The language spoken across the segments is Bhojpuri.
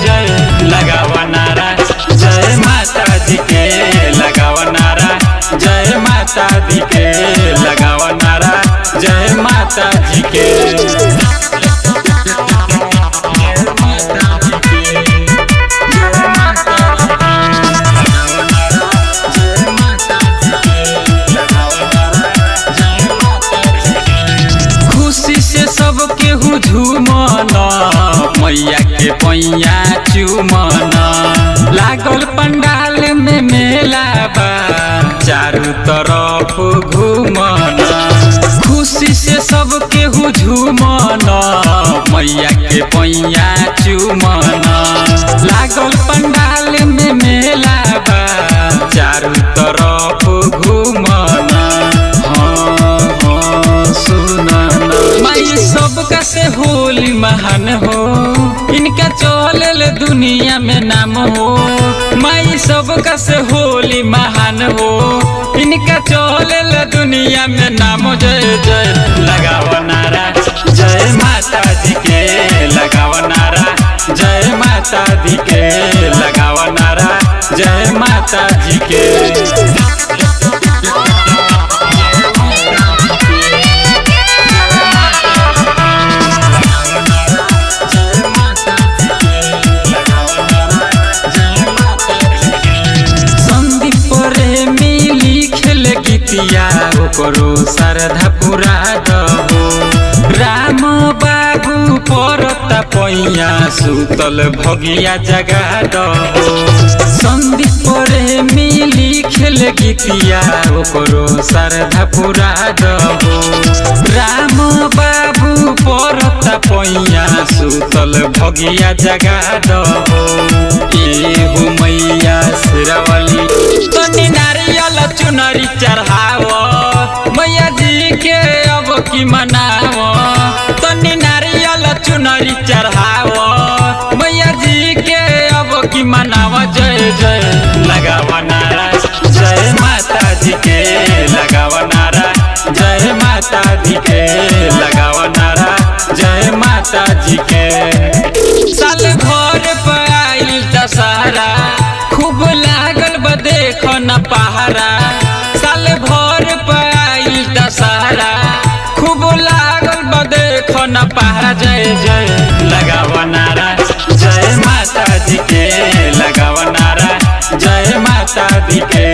जय लगावा नारा जय माता दी के लगावा नारा जय माता दी के लगावा नारा जय माता जी के। झूमना मैया के पैया चुमना लागल पंडाल में मेला बा चारों तरफ घूमना खुशी से सब केहू झूमना मैया के पैया चुमना लागल पंडाल में मेला बा चारों तरफ घूमना। सबका से होली महान हो इनका चलल दुनिया में नाम हो माई सबका से होली महान हो इनका चलल दुनिया में नाम। जय जय लगावा नारा जय माता दी के लगावा नारा जय माता दी के लगावा नारा जय माता जी के। करो श्रद्धा पूरा दबो राम बाबू परता पैया सुतल भगिया जगा दबो संदीप रे मिली खेल गीतिया करो श्रद्धा पूरा दबो राम बाबू परता पैया सुतल भगिया जगा दबो एहू मैया सिरावली तनी नारियल चुनरी चढ़ावो मैया जी के अब की मनावो तनी नारियल चुनरी चढ़ावो मैया जी के अब की मनावो। जय जय लगावा नारा जय माता जी के लगावा नारा जय माता दी के लगावा नारा जय माता जी के। साल भर पे आइल दशहरा खूब लागल बा देखो न पहारा साल भर पे आइल दशहरा खूब लागल बा देखो न पहारा। जय जय लगावा नारा जय माता दी के लगावा नारा जय माता दी के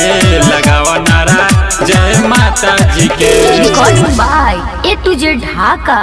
लगावा नारा जय माता जी के। Recording by A to Z Dhaka.